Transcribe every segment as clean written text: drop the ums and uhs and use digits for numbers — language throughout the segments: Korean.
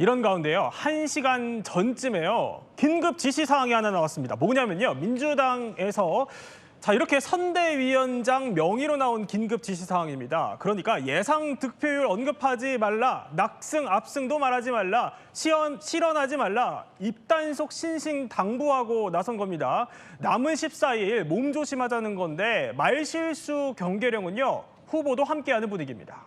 이런 가운데요. 1시간 전쯤에요. 긴급 지시 사항이 하나 나왔습니다. 뭐냐면요. 민주당에서 이렇게 선대위원장 명의로 나온 긴급 지시 사항입니다. 그러니까 예상 득표율 언급하지 말라, 낙승, 압승도 말하지 말라, 실언하지 말라, 입단속 신신 당부하고 나선 겁니다. 남은 14일 몸조심하자는 건데 말실수 경계령은요. 후보도 함께하는 분위기입니다.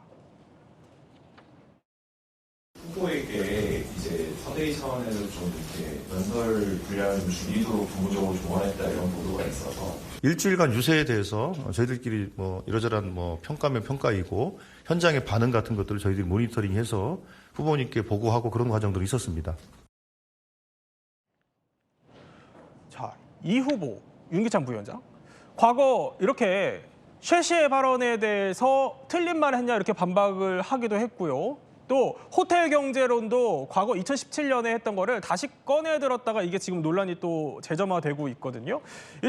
후보에게 이제 선대위 차원에서 좀 이렇게 연설 분량을 좀 줄이도록 정부적으로 조언했다 이런 보도가 있어서 일주일간 유세에 대해서 저희들끼리 이러저러한 평가면 평가이고 현장의 반응 같은 것들을 저희들이 모니터링해서 후보님께 보고하고 그런 과정들이 있었습니다. 자, 이 후보 윤기찬 부위원장 과거 이렇게 최 씨의 발언에 대해서 틀린 말을 했냐 이렇게 반박을 하기도 했고요. 또 호텔 경제론도 과거 2017년에 했던 거를 다시 꺼내 들었다가 이게 지금 논란이 또 재점화되고 있거든요.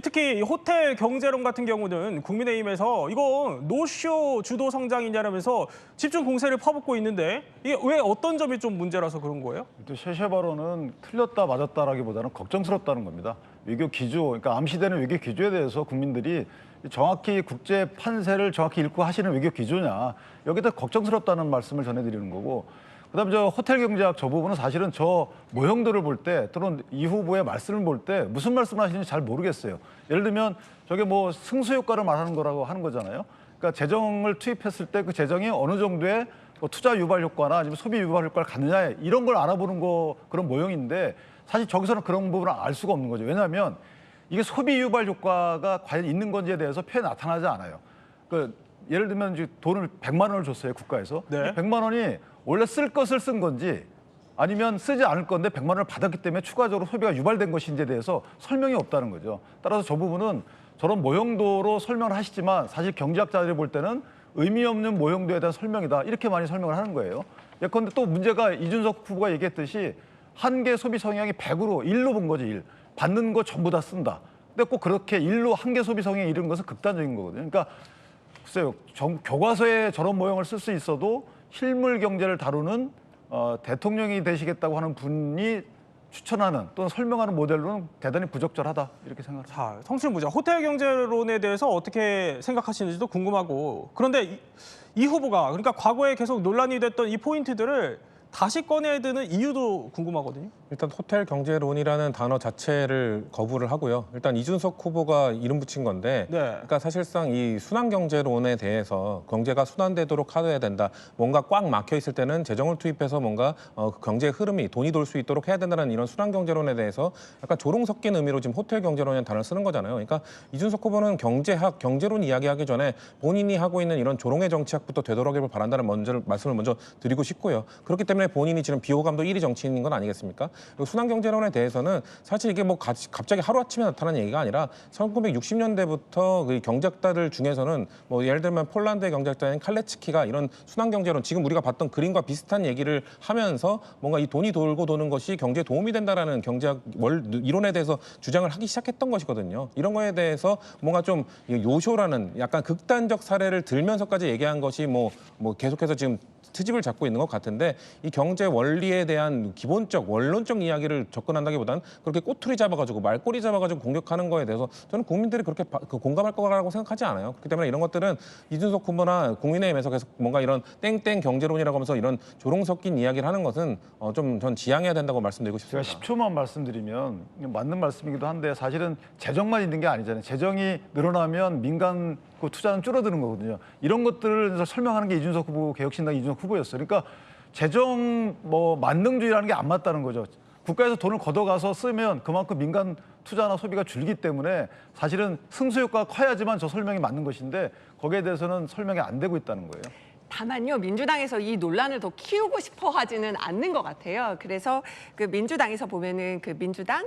특히 이 호텔 경제론 같은 경우는 국민의힘에서 이거 노쇼 주도 성장이냐면서 집중 공세를 퍼붓고 있는데 이게 왜 어떤 점이 좀 문제라서 그런 거예요? 셰셰 발언은 틀렸다 맞았다라기보다는 걱정스럽다는 겁니다. 외교 기조, 그러니까 암시되는 외교 기조에 대해서 국민들이 정확히 국제 판세를 정확히 읽고 하시는 외교 기조냐, 여기다 걱정스럽다는 말씀을 전해드리는 거고, 그다음에 저 호텔 경제학 저 부분은 사실은 저 모형들을 볼 때 또는 이 후보의 말씀을 볼 때 무슨 말씀을 하시는지 잘 모르겠어요. 예를 들면 저게 승수 효과를 말하는 거라고 하는 거잖아요. 그러니까 재정을 투입했을 때 그 재정이 어느 정도의 투자 유발 효과나 아니면 소비 유발 효과를 갖느냐 이런 걸 알아보는 그런 모형인데 사실 저기서는 그런 부분을 알 수가 없는 거죠. 왜냐하면 이게 소비 유발 효과가 과연 있는 건지에 대해서 표에 나타나지 않아요. 예를 들면 이제 돈을 100만 원을 줬어요, 국가에서. 네. 100만 원이 원래 쓸 것을 쓴 건지 아니면 쓰지 않을 건데 100만 원을 받았기 때문에 추가적으로 소비가 유발된 것인지에 대해서 설명이 없다는 거죠. 따라서 저 부분은 저런 모형도로 설명을 하시지만 사실 경제학자들이 볼 때는 의미 없는 모형도에 대한 설명이다. 이렇게 많이 설명을 하는 거예요. 예컨대 또 문제가 이준석 후보가 얘기했듯이 한계 소비 성향이 100으로 1로 본 거지, 1. 받는 거 전부 다 쓴다. 근데 꼭 그렇게 1로 한계 소비 성향이 이른 것은 극단적인 거거든요. 그러니까 글쎄요, 교과서에 저런 모형을 쓸 수 있어도 실물 경제를 다루는 대통령이 되시겠다고 하는 분이 추천하는 또는 설명하는 모델로는 대단히 부적절하다 이렇게 생각합니다. 자, 성실 부장 호텔 경제론에 대해서 어떻게 생각하시는지도 궁금하고, 그런데 이 후보가 그러니까 과거에 계속 논란이 됐던 이 포인트들을 다시 꺼내드는 이유도 궁금하거든요. 일단 호텔 경제론이라는 단어 자체를 거부를 하고요. 일단 이준석 후보가 이름 붙인 건데, 네. 그러니까 사실상 이 순환 경제론에 대해서 경제가 순환되도록 하여야 된다. 뭔가 꽉 막혀 있을 때는 재정을 투입해서 뭔가 경제의 흐름이 돈이 돌 수 있도록 해야 된다는 이런 순환 경제론에 대해서 약간 조롱 섞인 의미로 지금 호텔 경제론이라는 단어를 쓰는 거잖아요. 그러니까 이준석 후보는 경제학, 경제론 이야기하기 전에 본인이 하고 있는 이런 조롱의 정치학부터 되돌아가길 바란다는 말씀을 먼저 드리고 싶고요. 그렇기 때문에 본인이 지금 비호감도 1위 정치인인 건 아니겠습니까? 그리고 순환경제론에 대해서는 사실 이게 갑자기 하루아침에 나타난 얘기가 아니라 1960년대부터 그 경제학자들 중에서는 예를 들면 폴란드의 경제학자인 칼레츠키가 이런 순환경제론, 지금 우리가 봤던 그림과 비슷한 얘기를 하면서 뭔가 이 돈이 돌고 도는 것이 경제에 도움이 된다라는 경제학 이론에 대해서 주장을 하기 시작했던 것이거든요. 이런 거에 대해서 뭔가 좀 요쇼라는 약간 극단적 사례를 들면서까지 얘기한 것이 계속해서 지금 트집을 잡고 있는 것 같은데, 이 경제 원리에 대한 기본적 원론적 이야기를 접근한다기보다는 그렇게 꼬투리 잡아가지고 말꼬리 잡아가지고 공격하는 거에 대해서 저는 국민들이 그렇게 공감할 거라고 생각하지 않아요. 그렇기 때문에 이런 것들은 이준석 후보나 국민의힘에서 계속 뭔가 이런 땡땡 경제론이라고 하면서 이런 조롱 섞인 이야기를 하는 것은 좀 전 지양해야 된다고 말씀드리고 싶습니다. 제가 10초만 말씀드리면 맞는 말씀이기도 한데 사실은 재정만 있는 게 아니잖아요. 재정이 늘어나면 민간 투자는 줄어드는 거거든요. 이런 것들을 설명하는 게 이준석 후보, 개혁신당 이준석 후보였어요. 그러니까 재정 만능주의라는 게 안 맞다는 거죠. 국가에서 돈을 걷어가서 쓰면 그만큼 민간 투자나 소비가 줄기 때문에 사실은 승수 효과가 커야지만 저 설명이 맞는 것인데 거기에 대해서는 설명이 안 되고 있다는 거예요. 다만요, 민주당에서 이 논란을 더 키우고 싶어 하지는 않는 것 같아요. 그래서 그 민주당에서 보면은 민주당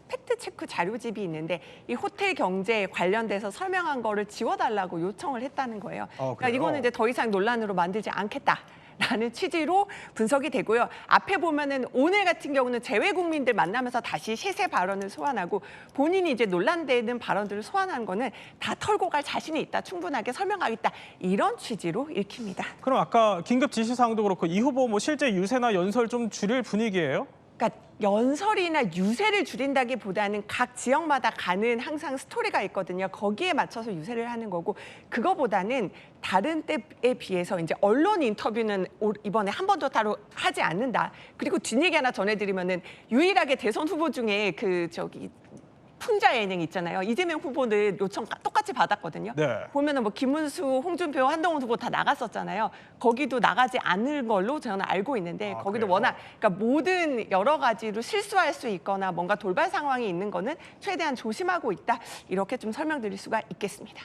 팩트체크 자료집이 있는데 이 호텔 경제에 관련돼서 설명한 거를 지워달라고 요청을 했다는 거예요. 그러니까 이거는 이제 더 이상 논란으로 만들지 않겠다. 있다라는 취지로 분석이 되고요. 앞에 보면은 오늘 같은 경우는 재외 국민들 만나면서 다시 시세 발언을 소환하고 본인이 이제 논란되는 발언들을 소환한 거는 다 털고 갈 자신이 있다, 충분하게 설명하겠다 이런 취지로 읽힙니다. 그럼 아까 긴급 지시사항도 그렇고 이 후보 뭐 실제 유세나 연설 좀 줄일 분위기예요? 그러니까 연설이나 유세를 줄인다기보다는 각 지역마다 가는 항상 스토리가 있거든요. 거기에 맞춰서 유세를 하는 거고 그거보다는 다른 때에 비해서 이제 언론 인터뷰는 이번에 한 번도 따로 하지 않는다. 그리고 뒷얘기 하나 전해드리면은 유일하게 대선 후보 중에 풍자 예능 있잖아요. 이재명 후보는 요청 똑같이 받았거든요. 네. 보면은 뭐 김문수, 홍준표, 한동훈 후보 다 나갔었잖아요. 거기도 나가지 않을 걸로 저는 알고 있는데 거기도 그래요? 워낙 그러니까 모든 여러 가지로 실수할 수 있거나 뭔가 돌발 상황이 있는 거는 최대한 조심하고 있다. 이렇게 좀 설명드릴 수가 있겠습니다.